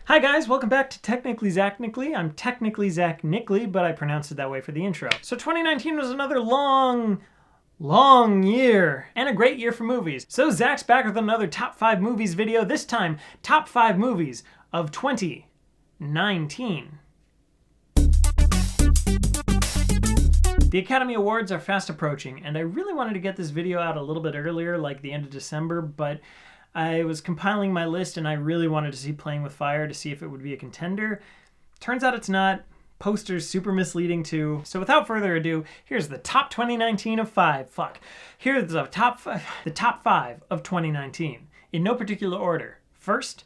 Hi guys, welcome back to Technically Zach Nickley. I'm technically Zach Nickley, but I pronounced it that way for the intro. So 2019 was another long year, and a great year for movies. So Zach's back with another top 5 movies video, this time top 5 movies of 2019. The Academy Awards are fast approaching, and I really wanted to get this video out a little bit earlier, like the end of December, but I was compiling my list and I really wanted to see Playing with Fire to see if it would be a contender. Turns out it's not. Poster's super misleading too. So without further ado, here's the top 2019 of 5. Here's the top 5 of 2019. In no particular order. First,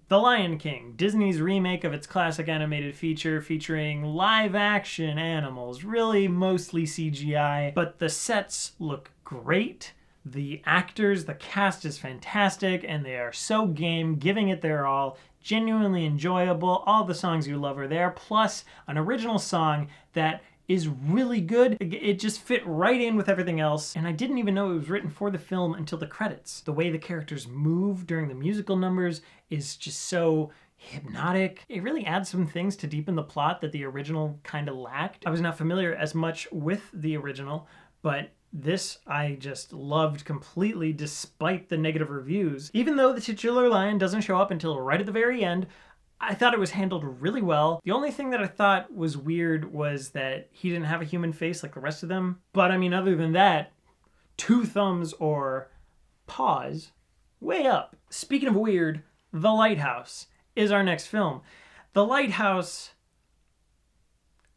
The Lion King, Disney's remake of its classic animated feature featuring live-action animals, really mostly CGI, but the sets look great. The actors, the cast is fantastic, and they are so game, giving it their all, genuinely enjoyable. All the songs you love are there, plus an original song that is really good. It just fit right in with everything else, and I didn't even know it was written for the film until the credits. The way the characters move during the musical numbers is just so hypnotic. It really adds some things to deepen the plot that the original kind of lacked. I was not familiar as much with the original, but this I just loved completely despite the negative reviews. Even though the titular lion doesn't show up until right at the very end, I thought it was handled really well. The only thing that I thought was weird was that he didn't have a human face like the rest of them. But I mean, other than that, 2 thumbs or paws way up. Speaking of weird, The Lighthouse is our next film. The Lighthouse,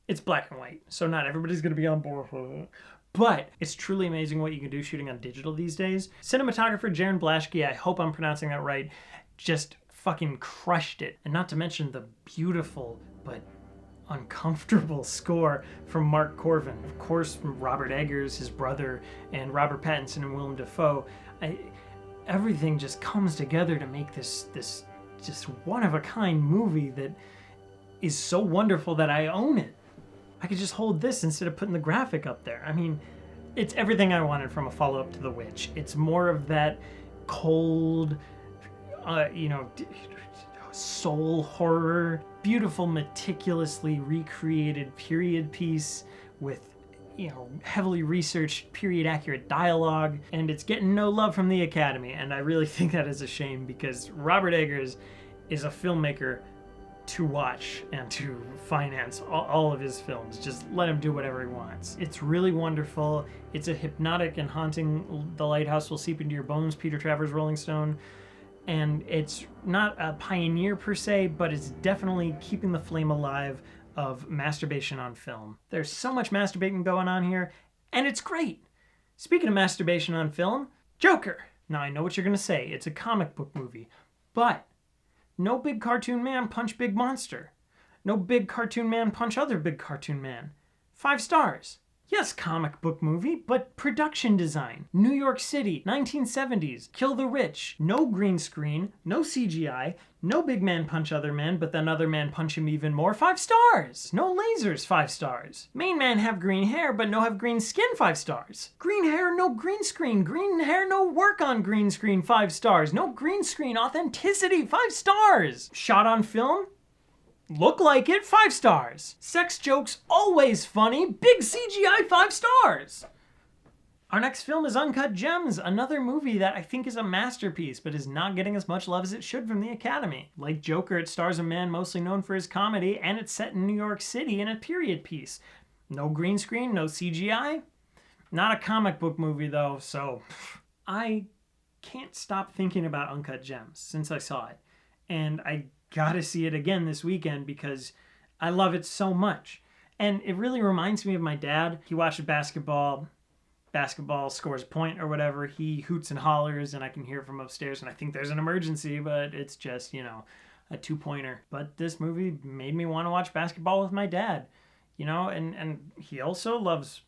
it's black and white, so not everybody's gonna be on board with it. But it's truly amazing what you can do shooting on digital these days. Cinematographer Jaron Blaschke, I hope I'm pronouncing that right, just fucking crushed it. And not to mention the beautiful but uncomfortable score from Mark Corvin. Of course, from Robert Eggers, his brother, and Robert Pattinson and Willem Dafoe. Everything just comes together to make this just one-of-a-kind movie that is so wonderful that I own it. I could just hold this instead of putting the graphic up there. I mean, it's everything I wanted from a follow-up to The Witch. It's more of that cold, soul horror, beautiful, meticulously recreated period piece with, heavily researched, period-accurate dialogue, and it's getting no love from the Academy, and I really think that is a shame because Robert Eggers is a filmmaker to watch and to finance all of his films. Just let him do whatever he wants. It's really wonderful. It's a hypnotic and haunting The Lighthouse Will Seep Into Your Bones, Peter Travers' Rolling Stone. And it's not a pioneer per se, but it's definitely keeping the flame alive of masturbation on film. There's so much masturbating going on here, and it's great. Speaking of masturbation on film, Joker. Now I know what you're gonna say, it's a comic book movie, but no big cartoon man punch big monster. No big cartoon man punch other big cartoon man. 5 stars. Yes, comic book movie, but production design. New York City, 1970s. Kill the rich. No green screen. No CGI. No big man punch other man, but then other man punch him even more. 5 stars. No lasers. 5 stars. Main man have green hair, but no have green skin. 5 stars. Green hair, no green screen. Green hair, no work on green screen. 5 stars. No green screen authenticity. 5 stars. Shot on film? Look like it, 5 stars. Sex jokes, always funny, big CGI, 5 stars. Our next film is Uncut Gems, another movie that I think is a masterpiece, but is not getting as much love as it should from the Academy. Like Joker, it stars a man mostly known for his comedy, and it's set in New York City in a period piece. No green screen, no CGI. Not a comic book movie though, so I can't stop thinking about Uncut Gems since I saw it. And I gotta see it again this weekend because I love it so much. And it really reminds me of my dad. He watches basketball scores a point or whatever. He hoots and hollers and I can hear from upstairs and I think there's an emergency, but it's just, a 2-pointer. But this movie made me want to watch basketball with my dad, and he also loves,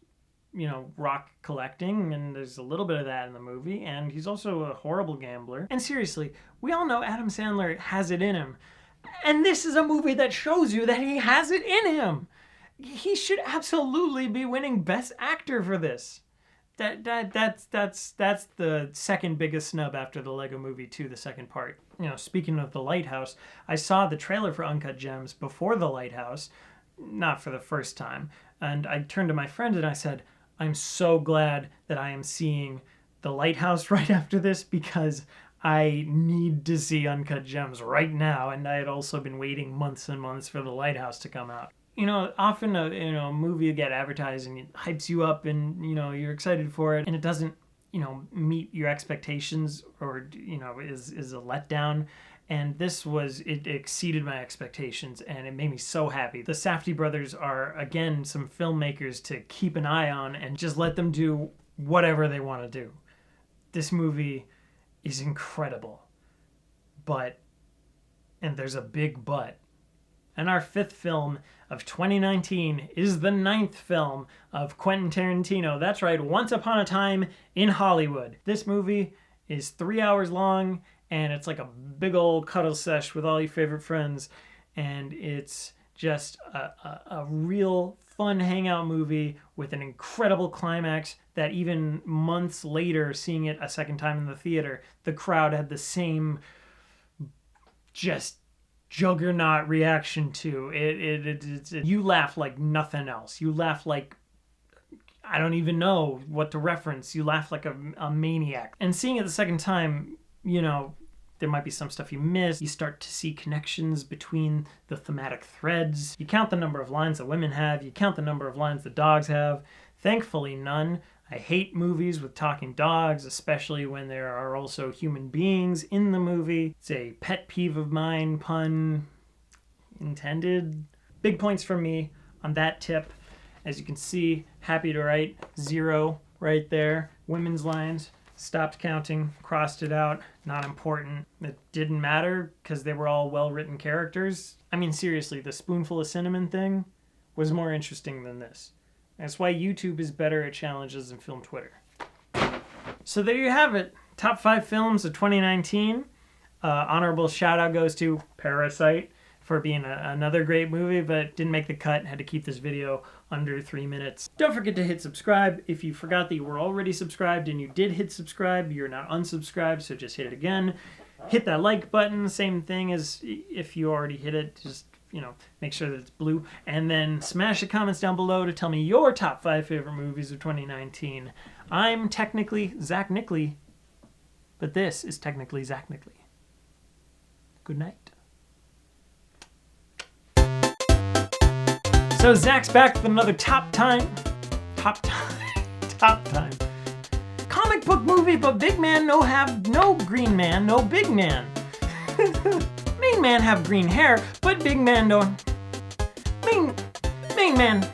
rock collecting, and there's a little bit of that in the movie, and he's also a horrible gambler. And seriously, we all know Adam Sandler has it in him. And this is a movie that shows you that he has it in him. He should absolutely be winning Best Actor for this. that's the second biggest snub after the Lego Movie 2, the second part. You know, speaking of the Lighthouse, I saw the trailer for Uncut Gems before the Lighthouse, not for the first time, and I turned to my friend and I said, I'm so glad that I am seeing the Lighthouse right after this, because I need to see Uncut Gems right now, and I had also been waiting months and months for the Lighthouse to come out. You know, often a movie will get advertised and it hypes you up and, you know, you're excited for it, and it doesn't, you know, meet your expectations, or, you know, is a letdown. And it exceeded my expectations, and it made me so happy. The Safdie brothers are, again, some filmmakers to keep an eye on and just let them do whatever they want to do. This movie is incredible. And there's a big but. And our fifth film of 2019 is the ninth film of Quentin Tarantino. That's right, Once Upon a Time in Hollywood. This movie is 3 hours long, and it's like a big old cuddle sesh with all your favorite friends. And it's just a real fun hangout movie with an incredible climax that even months later, seeing it a second time in the theater, the crowd had the same just juggernaut reaction to it. You laugh like nothing else. You laugh like, I don't even know what to reference. You laugh like a maniac. And seeing it the second time, you know, there might be some stuff you miss. You start to see connections between the thematic threads. You count the number of lines that women have. You count the number of lines the dogs have. Thankfully, none. I hate movies with talking dogs, especially when there are also human beings in the movie. It's a pet peeve of mine, pun intended. Big points from me on that tip. As you can see, happy to write 0 right there. Women's lines, stopped counting, crossed it out, not important. It didn't matter because they were all well-written characters. I mean, seriously, the spoonful of cinnamon thing was more interesting than this. That's why YouTube is better at challenges than film Twitter. So there you have it. Top 5 films of 2019. Honorable shout out goes to Parasite for being another great movie, but didn't make the cut. Had to keep this video under 3 minutes. Don't forget to hit subscribe. If you forgot that you were already subscribed and you did hit subscribe, you're not unsubscribed, so just hit it again. Hit that like button, same thing as if you already hit it. Just, you know, make sure that it's blue. And then smash the comments down below to tell me your top 5 favorite movies of 2019. I'm technically Zach Nickley, but this is technically Zach Nickley. Good night. So Zach's back with another top time. Comic book movie, but big man no green man, no big man. Main man have green hair, but big man don't. Main man